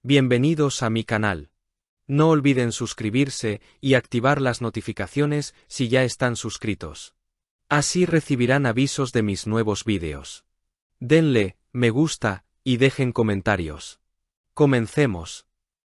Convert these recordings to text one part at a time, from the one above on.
Bienvenidos a mi canal. No olviden suscribirse y activar las notificaciones si ya están suscritos. Así recibirán avisos de mis nuevos vídeos. Denle me gusta y dejen comentarios. Comencemos.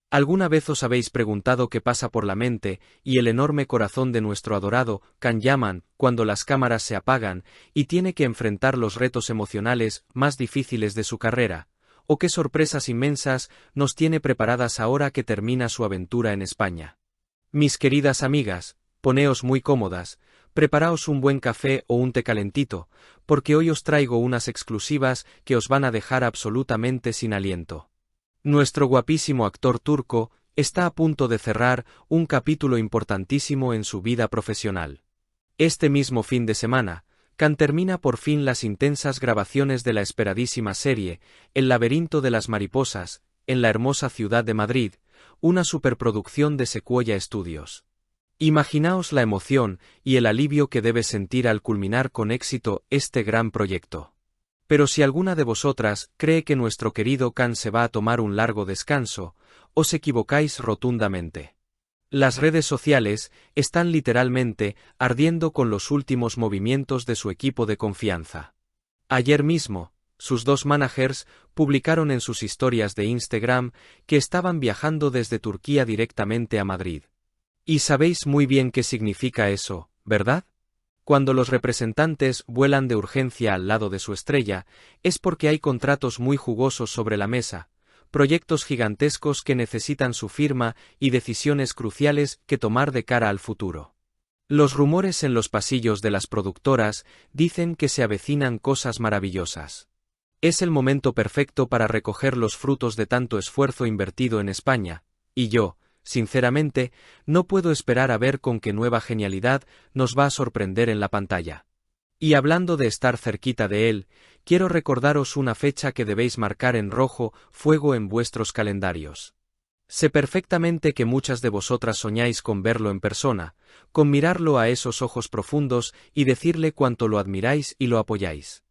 ¿Alguna vez os habéis preguntado qué pasa por la mente y el enorme corazón de nuestro adorado Can Yaman cuando las cámaras se apagan y tiene que enfrentar los retos emocionales más difíciles de su carrera? ¿O qué sorpresas inmensas nos tiene preparadas ahora que termina su aventura en España? Mis queridas amigas, poneos muy cómodas, preparaos un buen café o un té calentito, porque hoy os traigo unas exclusivas que os van a dejar absolutamente sin aliento. Nuestro guapísimo actor turco está a punto de cerrar un capítulo importantísimo en su vida profesional. Este mismo fin de semana, Can termina por fin las intensas grabaciones de la esperadísima serie El laberinto de las mariposas, en la hermosa ciudad de Madrid, una superproducción de Sequoia Studios. Imaginaos la emoción y el alivio que debe sentir al culminar con éxito este gran proyecto. Pero si alguna de vosotras cree que nuestro querido Can se va a tomar un largo descanso, os equivocáis rotundamente. Las redes sociales están literalmente ardiendo con los últimos movimientos de su equipo de confianza. Ayer mismo, sus dos managers publicaron en sus historias de Instagram que estaban viajando desde Turquía directamente a Madrid. Y sabéis muy bien qué significa eso, ¿verdad? Cuando los representantes vuelan de urgencia al lado de su estrella, es porque hay contratos muy jugosos sobre la mesa, proyectos gigantescos que necesitan su firma y decisiones cruciales que tomar de cara al futuro. Los rumores en los pasillos de las productoras dicen que se avecinan cosas maravillosas. Es el momento perfecto para recoger los frutos de tanto esfuerzo invertido en España, y yo, sinceramente, no puedo esperar a ver con qué nueva genialidad nos va a sorprender en la pantalla. Y hablando de estar cerquita de él, quiero recordaros una fecha que debéis marcar en rojo fuego en vuestros calendarios. Sé perfectamente que muchas de vosotras soñáis con verlo en persona, con mirarlo a esos ojos profundos y decirle cuánto lo admiráis y lo apoyáis.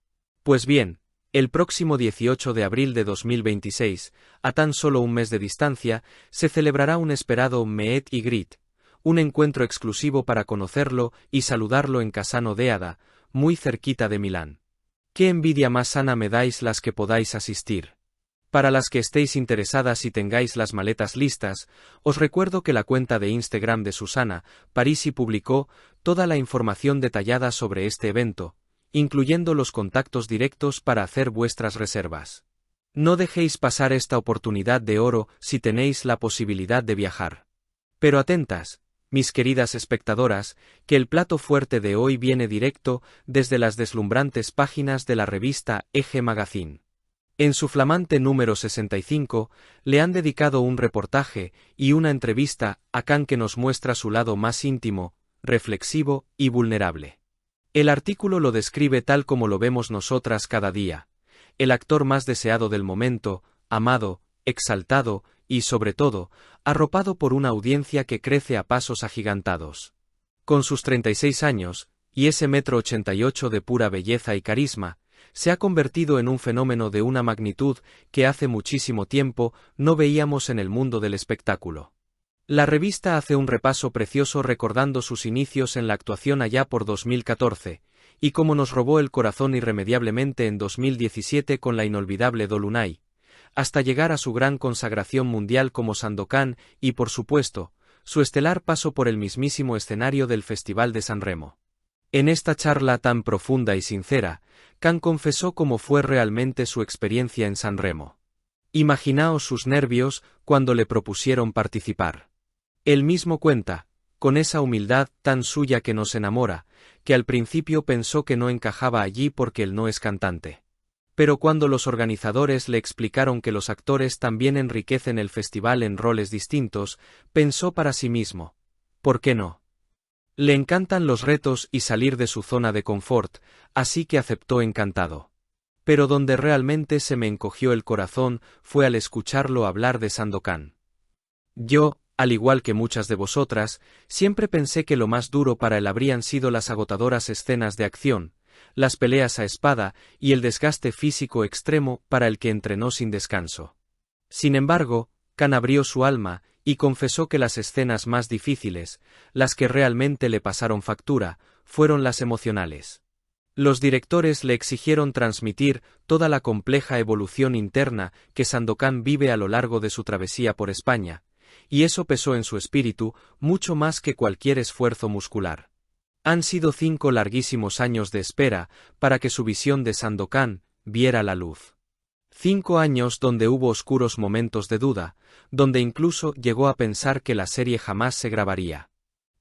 Pues bien, el próximo 18 de abril de 2026, a tan solo un mes de distancia, se celebrará un esperado Meet y Greet, un encuentro exclusivo para conocerlo y saludarlo en Cassano d'Adda, muy cerquita de Milán. Qué envidia más sana me dais las que podáis asistir. Para las que estéis interesadas y tengáis las maletas listas, os recuerdo que la cuenta de Instagram de Susana Parisi publicó toda la información detallada sobre este evento, incluyendo los contactos directos para hacer vuestras reservas. No dejéis pasar esta oportunidad de oro si tenéis la posibilidad de viajar. Pero atentas, mis queridas espectadoras, que el plato fuerte de hoy viene directo desde las deslumbrantes páginas de la revista Eje Magazine. En su flamante número 65, le han dedicado un reportaje y una entrevista a Can que nos muestra su lado más íntimo, reflexivo y vulnerable. El artículo lo describe tal como lo vemos nosotras cada día, el actor más deseado del momento, amado, exaltado y, sobre todo, arropado por una audiencia que crece a pasos agigantados. Con sus 36 años, y ese 1,88 m de pura belleza y carisma, se ha convertido en un fenómeno de una magnitud que hace muchísimo tiempo no veíamos en el mundo del espectáculo. La revista hace un repaso precioso recordando sus inicios en la actuación allá por 2014, y cómo nos robó el corazón irremediablemente en 2017 con la inolvidable Dolunay, hasta llegar a su gran consagración mundial como Sandokan y, por supuesto, su estelar paso por el mismísimo escenario del Festival de San Remo. En esta charla tan profunda y sincera, Can confesó cómo fue realmente su experiencia en San Remo. Imaginaos sus nervios cuando le propusieron participar. Él mismo cuenta, con esa humildad tan suya que nos enamora, que al principio pensó que no encajaba allí porque él no es cantante. Pero cuando los organizadores le explicaron que los actores también enriquecen el festival en roles distintos, pensó para sí mismo, ¿por qué no? Le encantan los retos y salir de su zona de confort, así que aceptó encantado. Pero donde realmente se me encogió el corazón fue al escucharlo hablar de Sandokan. Yo, al igual que muchas de vosotras, siempre pensé que lo más duro para él habrían sido las agotadoras escenas de acción, las peleas a espada y el desgaste físico extremo para el que entrenó sin descanso. Sin embargo, Khan abrió su alma, y confesó que las escenas más difíciles, las que realmente le pasaron factura, fueron las emocionales. Los directores le exigieron transmitir toda la compleja evolución interna que Sandokan vive a lo largo de su travesía por España, y eso pesó en su espíritu mucho más que cualquier esfuerzo muscular. Han sido 5 larguísimos años de espera para que su visión de Sandokan viera la luz. 5 años donde hubo oscuros momentos de duda, donde incluso llegó a pensar que la serie jamás se grabaría.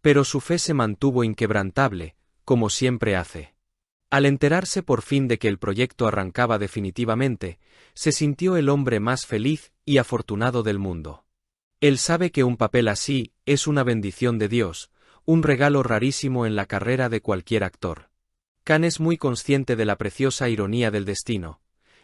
Pero su fe se mantuvo inquebrantable, como siempre hace. Al enterarse por fin de que el proyecto arrancaba definitivamente, se sintió el hombre más feliz y afortunado del mundo. Él sabe que un papel así es una bendición de Dios, un regalo rarísimo en la carrera de cualquier actor. Khan es muy consciente de la preciosa ironía del destino.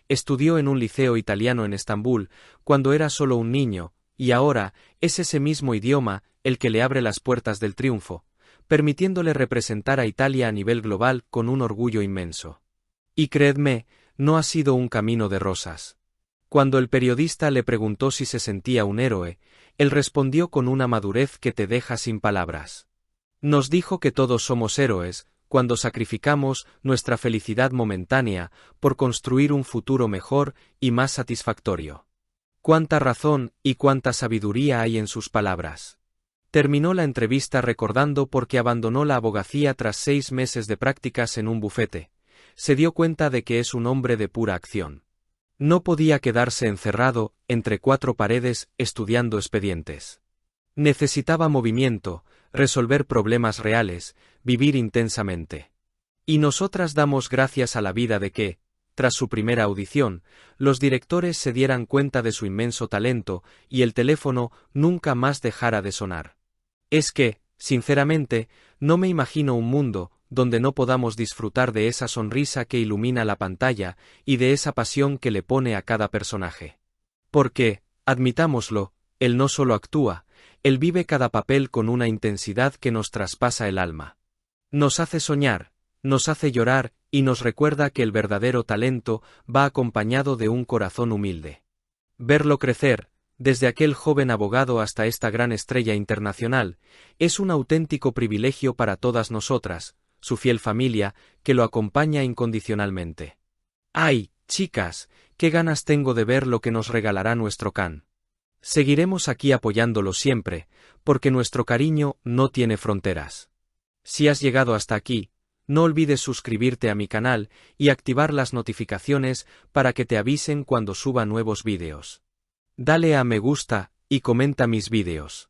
Estudió en un liceo italiano en Estambul cuando era solo un niño, y ahora es ese mismo idioma el que le abre las puertas del triunfo, permitiéndole representar a Italia a nivel global con un orgullo inmenso. Y creedme, no ha sido un camino de rosas. Cuando el periodista le preguntó si se sentía un héroe, él respondió con una madurez que te deja sin palabras. Nos dijo que todos somos héroes, cuando sacrificamos nuestra felicidad momentánea por construir un futuro mejor y más satisfactorio. Cuánta razón y cuánta sabiduría hay en sus palabras. Terminó la entrevista recordando por qué abandonó la abogacía tras 6 meses de prácticas en un bufete. Se dio cuenta de que es un hombre de pura acción. No podía quedarse encerrado entre 4 paredes estudiando expedientes. Necesitaba movimiento, resolver problemas reales, vivir intensamente. Y nosotras damos gracias a la vida de que, tras su primera audición, los directores se dieran cuenta de su inmenso talento y el teléfono nunca más dejara de sonar. Es que, sinceramente, no me imagino un mundo donde no podamos disfrutar de esa sonrisa que ilumina la pantalla y de esa pasión que le pone a cada personaje. Porque, admitámoslo, él no solo actúa, él vive cada papel con una intensidad que nos traspasa el alma. Nos hace soñar, nos hace llorar y nos recuerda que el verdadero talento va acompañado de un corazón humilde. Verlo crecer, desde aquel joven abogado hasta esta gran estrella internacional, es un auténtico privilegio para todas nosotras, su fiel familia, que lo acompaña incondicionalmente. ¡Ay, chicas, qué ganas tengo de ver lo que nos regalará nuestro Khan! Seguiremos aquí apoyándolo siempre, porque nuestro cariño no tiene fronteras. Si has llegado hasta aquí, no olvides suscribirte a mi canal y activar las notificaciones para que te avisen cuando suba nuevos vídeos. Dale a me gusta y comenta mis vídeos.